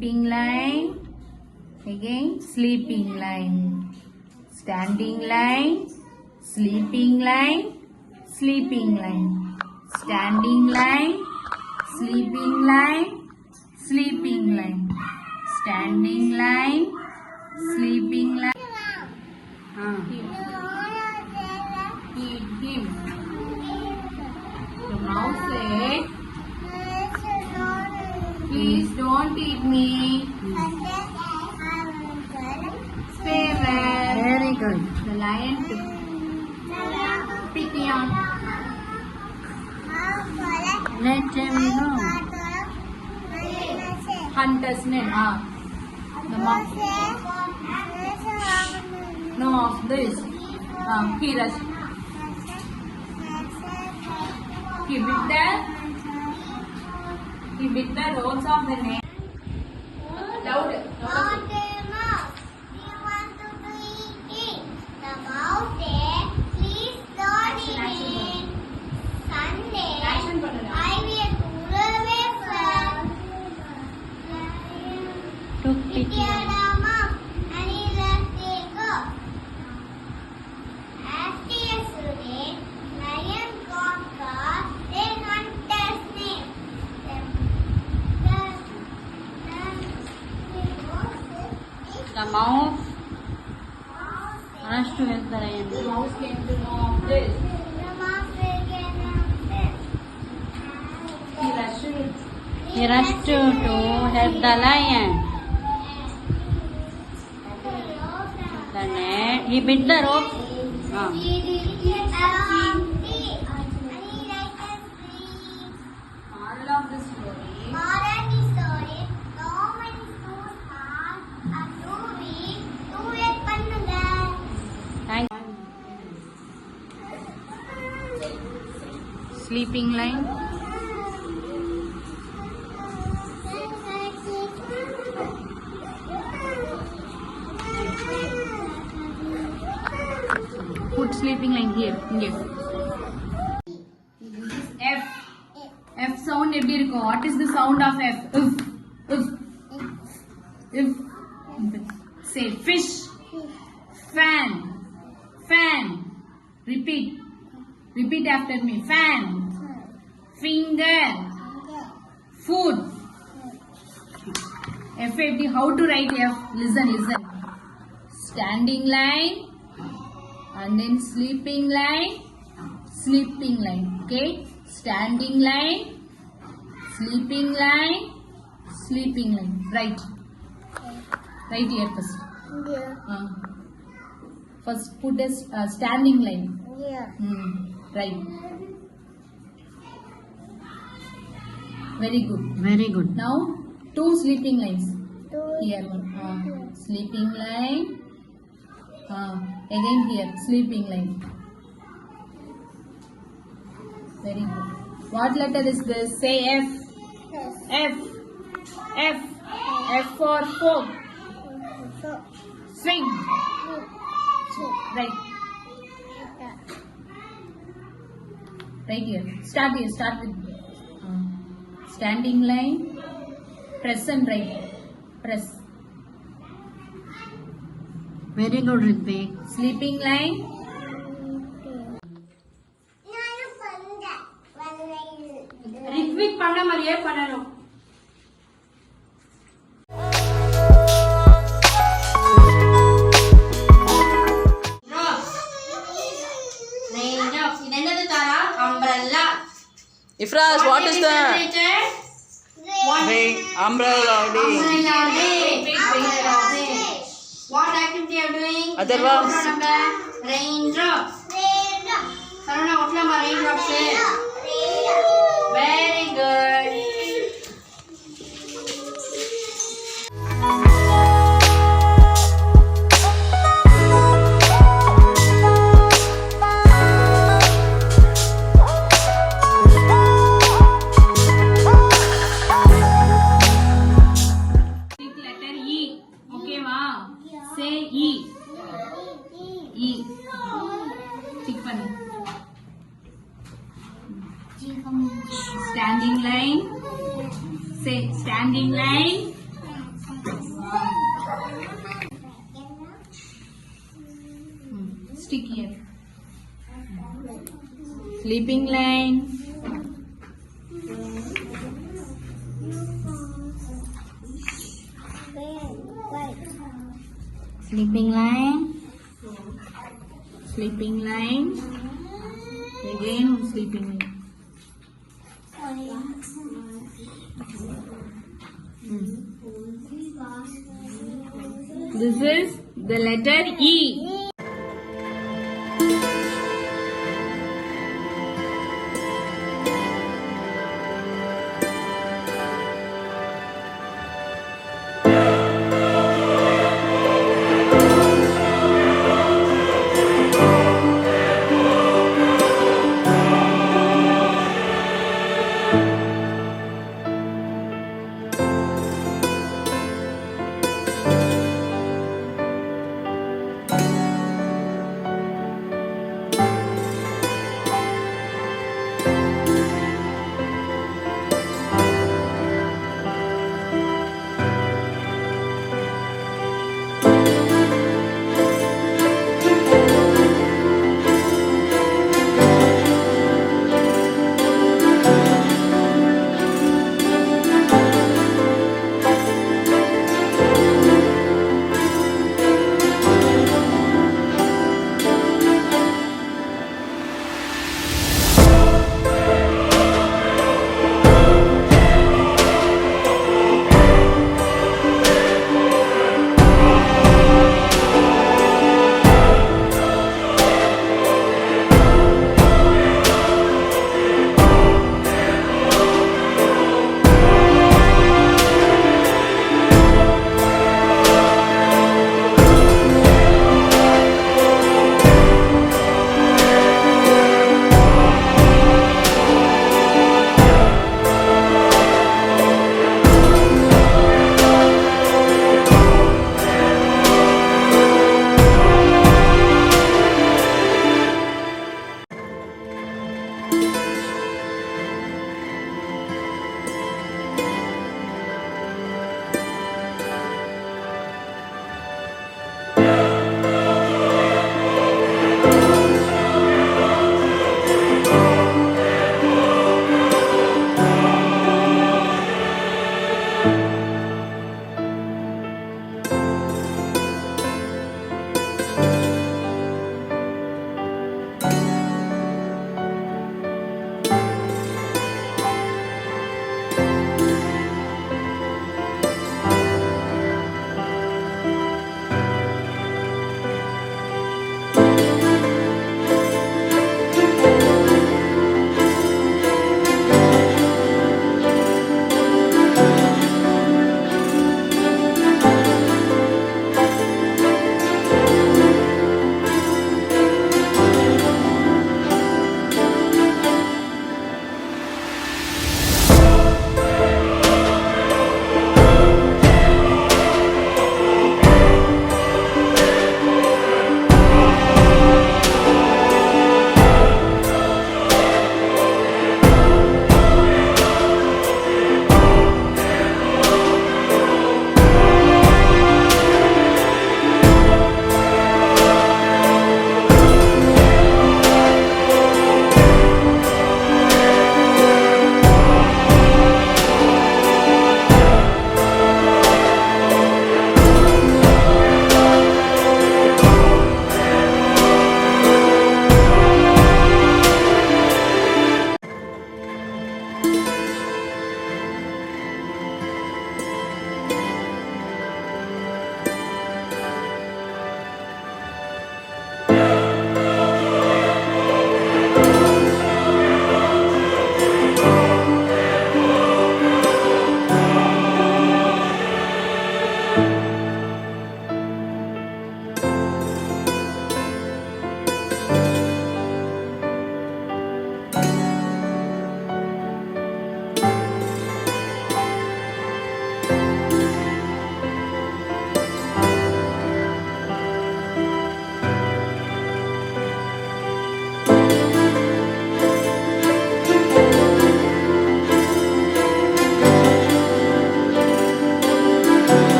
sleeping line. Again, sleeping line. Standing line, sleeping line, sleeping line. Standing line, sleeping line, sleeping line. Standing line, sleeping line. Eat him. The mouse said, please don't eat me. Stay well. Very good. The lion took pity on. Let him go. Hunter's name. The mouse. No of this. He rushed. He bit the roads of the name. Louder. Took pity. The mouse rushed to help the lion. The mouse came to know of this. He rushed to help the lion. The net. He bit the rope. Moral of the story. Sleeping line. Put sleeping line here. F. F sound எப்படி இருக்கும்? What is the sound of F? If. Say fish. Fan. Repeat after me. Fan. Finger. Food. F. How to write F? Listen. Standing line. And then sleeping line. Okay? Standing line. Sleeping line. Right here first. First put a standing line. Right. Very good. Now 2 sleeping lines. Here one. Sleeping line. Again here sleeping line. Very good. What letter is this? Say F. F for fork. Swing. Right here. Start with standing line. Press and write. Press. Very good, Ritvik. Sleeping line. Ritvik பண்ண மாதிரியே பண்ணணும். Ifraz, what is that? Rain. Umbrella day. What activity are you doing? Atharva. Raindrops. Sarana, what are raindrops? Very good. Standing line. Say standing line. Sleeping line. Sleeping line. Sleeping line. Again sleeping line. This is the letter E.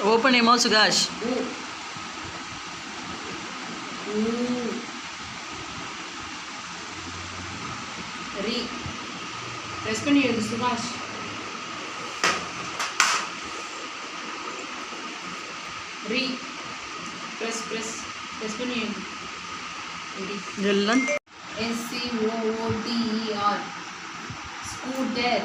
Open your mouth, Sugash. Re. Press பண்ணி எழுது சுபாஷ். Re. Press பண்ணி எழுது. எல்லாம் SCOOTER. Scooter.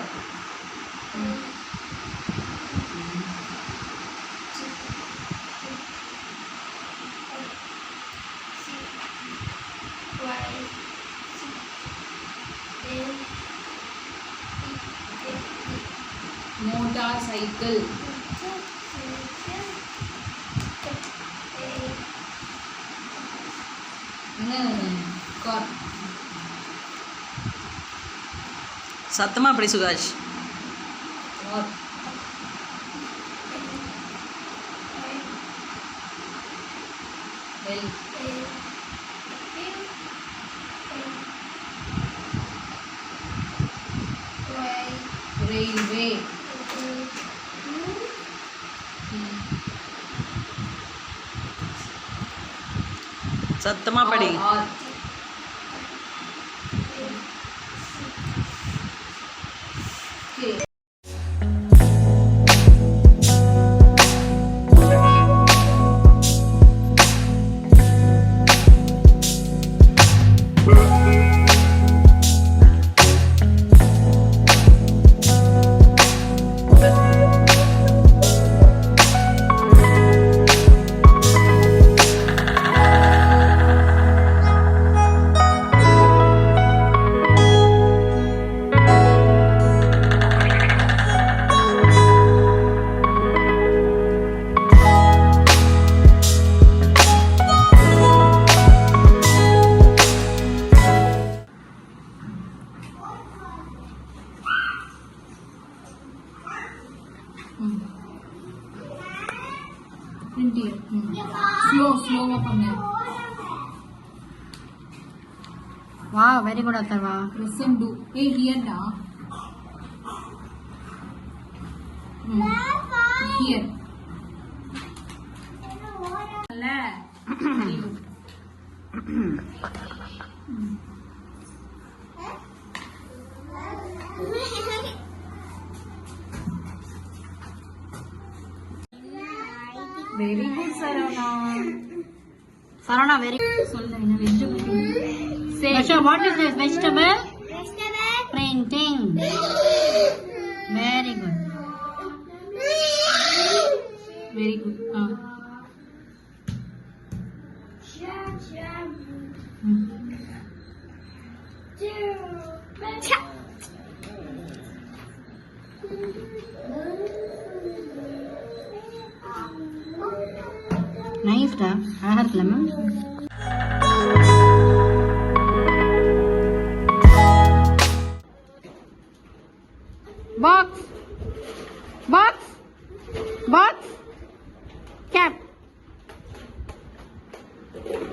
Motorcycle. Car. சத்தமா படி Sugash. Car. L. Railway. சத்தமா படி. R. K. Slow பண்ணு. Wow, very good Atharva. Listen do. Hey, here na. Here. La. Very good, Sarana. Sarana, very good. Solla ena vegetable. Say. Dasha, what is this vegetable? Printing. Very good. Very good. Nice, da. I have lemon. Box. Box. Box. Cap.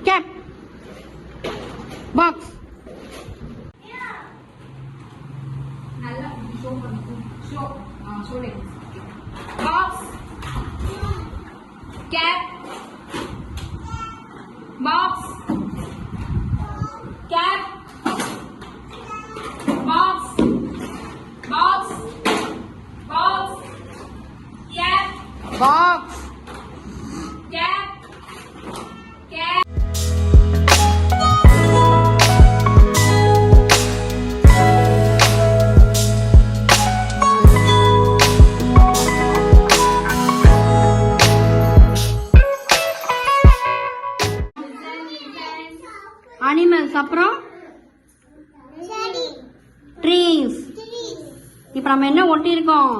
Cap. Box. நல்லா show பண்ணு. Show. Sholay. Box. Cap. Box. Cap. Box. Box. Box. Cap. Box. Cap. Cap. Animals அப்புறம் trees. இப்போ நம்ம என்ன ஒட்டி இருக்கோம்?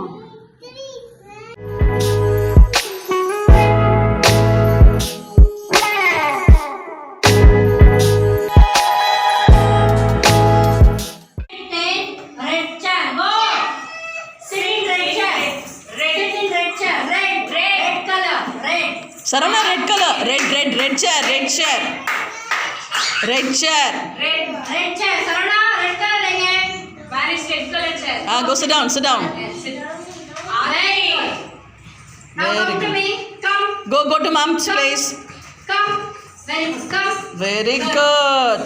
Sarana, red color. Red chair. Red chair. Red chair. Sarana, red color lenge. Where is red color chair? Go sit down. Yes, sit. All right. Now Very come to good. me. Go to mom's place. Come. Very good. Come. Very good.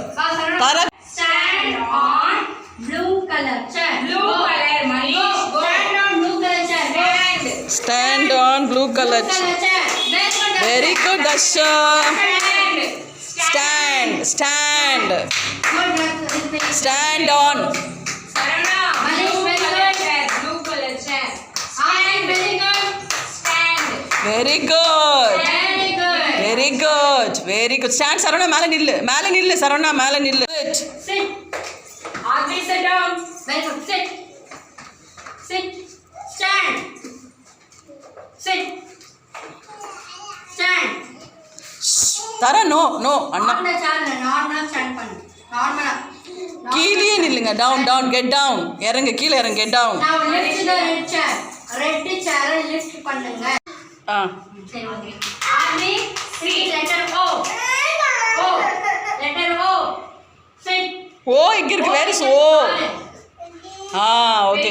Tara. Stand on blue color chair. Blue color, Manish. Stand on blue color chair. Hand. Stand on blue color. Blue color chair. Very good, Dasha. Hand. Stand. Good. Stand on. Sarana. Manish, very good. Blue color chair. Stand. Very good. Stand. Very good. Very good. Very good. Very good. Stand, Sarana. மேல நில்லு Sarana. மேல நில்லு. Sit. Audrey, sit down. Very good. Sit. Stand. Sit. Stand. Tara, no. அண்ணா நார்மலா sir நார்மலா stand பண்ணு. நார்மலா. கீழே நில்லுங்க. down. Get down. இறங்க கீழே இறங்க. Get down. Now lift the red chair. Red chair lift பண்ணுங்க. சரி okay. Audrey, sit. Letter O. Letter O. Sit. O இங்க இருக்கு. Where is O? Okay.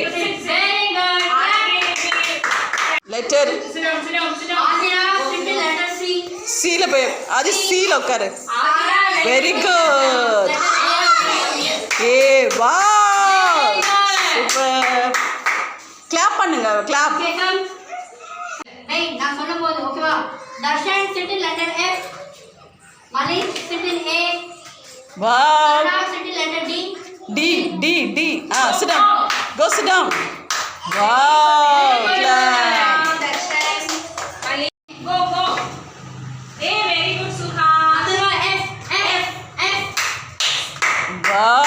Very good. Letter Sit down. Adira, sit letter C. சீல போய் அது சீல உட்காரு. Adira, very good. ஏ வா சூப்பர். கிளாப் பண்ணுங்க. கிளாப். Okay, come. Hey, நான் சொல்லும் போது ஓகேவா? Darshan sit in letter F. Manish sit in A. வா Sarah sit in letter D. D. Sit down. Go sit down. Wow. Clap. Darshan. Manish. Go. Hey, very good, Sukha. Adira, F. Wow.